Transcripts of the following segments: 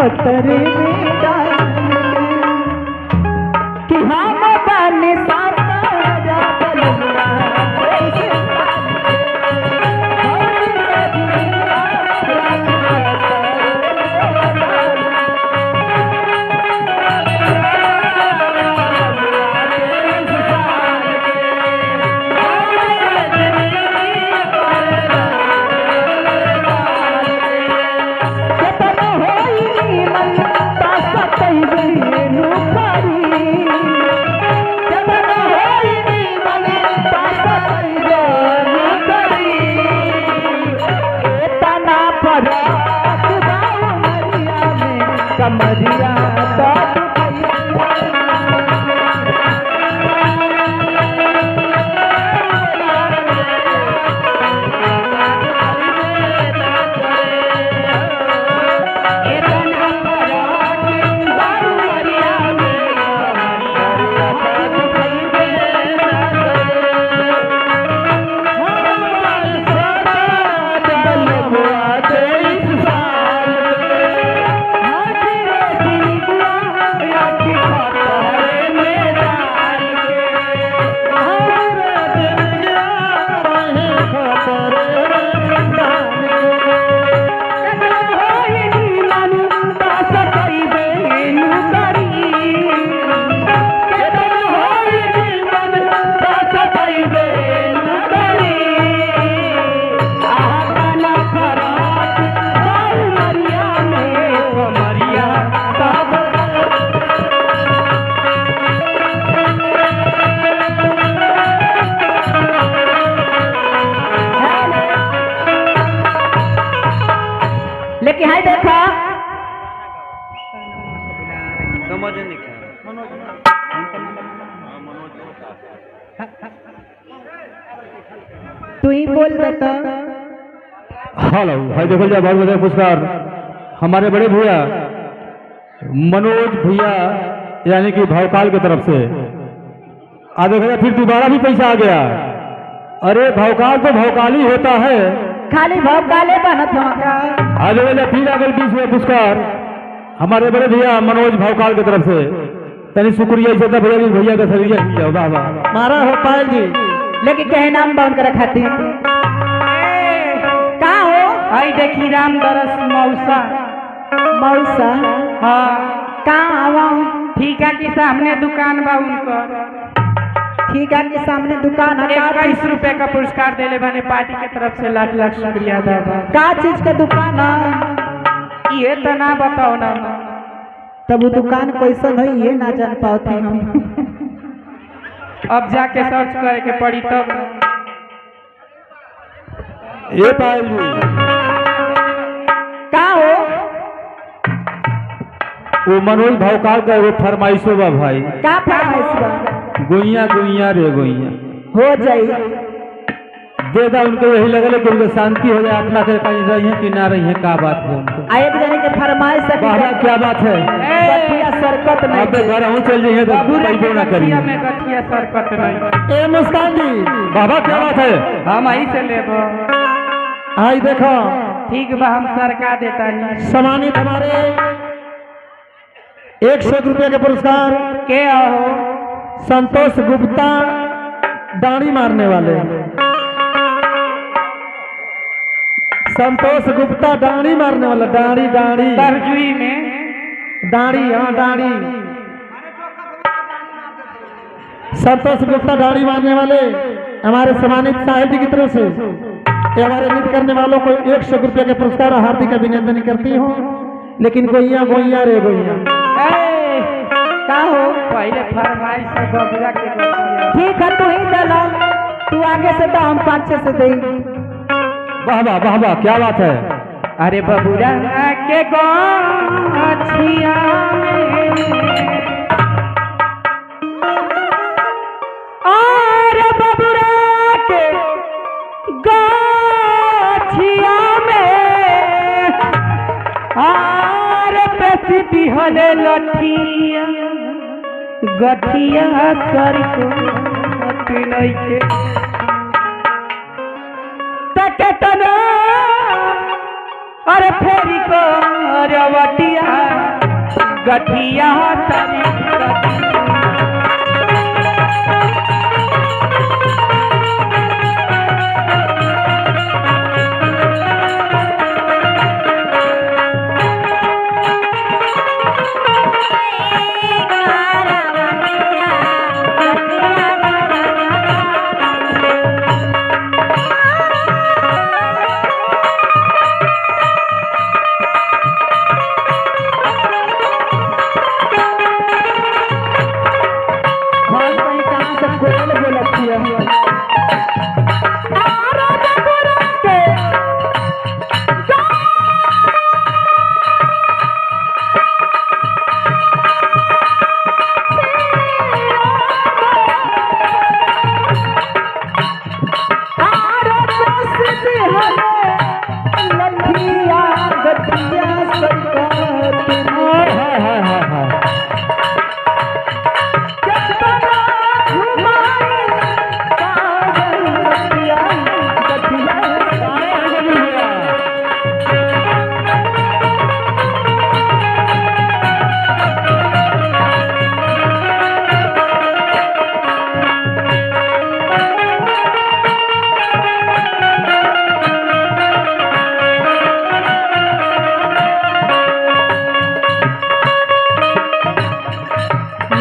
खतरे में डाल कि हम बने सातारा बलुआ कैसे कमरिया लेकिन हाय देखा समझ नहीं तू ही बोल देता। हेलो भाई देखो जा बहुत बहुत पुरस्कार हमारे बड़े भैया मनोज भैया यानी कि भवकाल की तरफ से आ देखो फिर दोबारा भी पैसा आ गया। अरे भवकाल तो भवकाल ही होता है, खाली भवकाले बनत हमारा। आज फिर आ गए 20 पुरस्कार हमारे बड़े भैया मनोज भवकाल की तरफ से। तनी शुक्रिया इसे भैया भैया का सरिया वाह वाह मारा हो पायल जी लेकिन कहे नाम बाउंड कर खाती का हो। आई देखी राम दरस मौसा मौसा हाँ कहाँ आवा ठीका के सामने दुकान बा उनकर। ठीक है के सामने दुकान है। 21 रुपए का पुरस्कार देले बने पार्टी के तरफ से लाख लाख शुक्रिया दादा। का चीज का दुकान है ये तो ना बताओ ना। तब वो दुकान कैसन है ये ना जान पाते हम। अब जाके सर्च करे के पड़ी तब। ये पायल जी का हो वो मनोज भवकाल का वो फरमाइशो बा भाई। का फरमाइश बा? गुइया गुइया रे गुइया हो जाई देदा उनको यही लगल कि उनको शांति हो जाए आत्मा के कहीं रही है कि ना रही है। क्या बात है उनको एक जने के फरमाइश है बाबा क्या बात है। गठिया सरकत नहीं अब घर हूँ चल जाइए तो पैबो ना करिए। में गठिया सरकत नहीं। ए मुस्कान जी बाबा क्या बात है। हम आई से लेबो। आई देखो ठीक बा हम सरका देता नहीं। सम्मानित हमारे 100 रुपये के पुरस्कार के हो संतोष गुप्ता दाढ़ी मारने वाले। संतोष गुप्ता दाढ़ी मारने वाला दाढ़ी दाढ़ी तरजुई में दाढ़ी हाँ दाढ़ी। संतोष गुप्ता दाढ़ी मारने वाले हमारे सम्मानित साहिब जी की तरफ से हमारे नृत्य करने वालों को 100 रुपये के पुरस्कार हार्दिक अभिनंदन करती हूँ। लेकिन गोइया गोइया रे गोइया का हो पहले फरमाइश से बबुआ के गठिया। ठीक है तू ही चला तू आगे से तो हम पाछे से दे। वाह वाह वाह वाह क्या बात है। अरे बबुआ के गठिया अरे बबुआ के गठिया में आर पेशी बिहले लठिया गठिया सर को पिनई के तकतना अरे फेरी को रवटिया गठिया तरी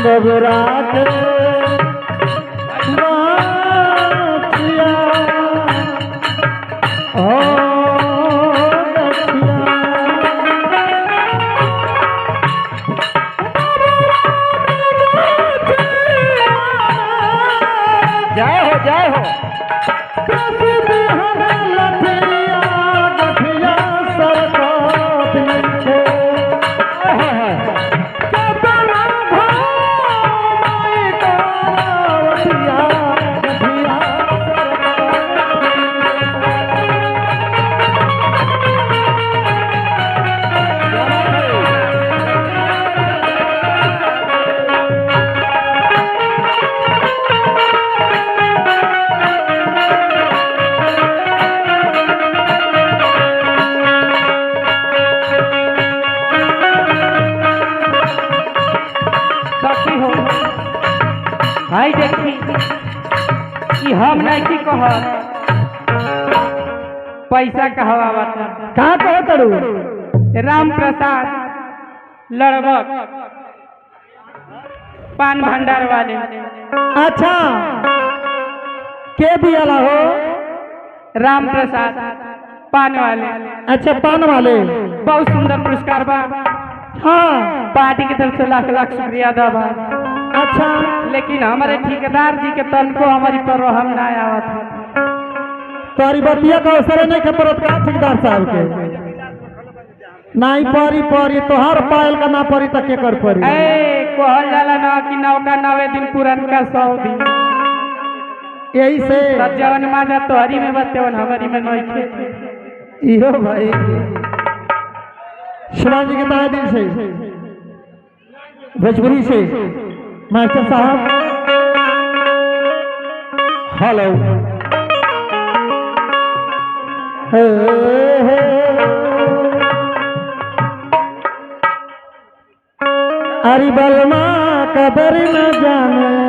बबरात जय हो भाई देखी कि हम नहीं की कह पैसा कहवा कहाँ कहो तरू राम प्रसाद लड़बक पान भंडार वाले। अच्छा के दियाला हो? राम प्रसाद पान वाले। अच्छा पान वाले, बहुत सुंदर पुरस्कार बा। हाँ पार्टी की तरफ से लाख लाख शुक्रिया दबा। अच्छा लेकिन हमारे ठेकेदार जी के तन को हमारी पर हम ना आवत है। तोरी बतिया का अवसर नहीं के परत का ठेकेदार साहब के नहीं परी तोहर पायल का ना परी तक के कर परी। कहल जाला ना कि नौका 9 दिन पुरनका 100 दिन। यही से जवन माजा तोहरी में बतेवन हमारी में नहीं थे। इहो भाई शिवाजी जी के तहे दिल से भोजपुरी से मास्टर साहब हेलो अरे बलमा कदर न जाने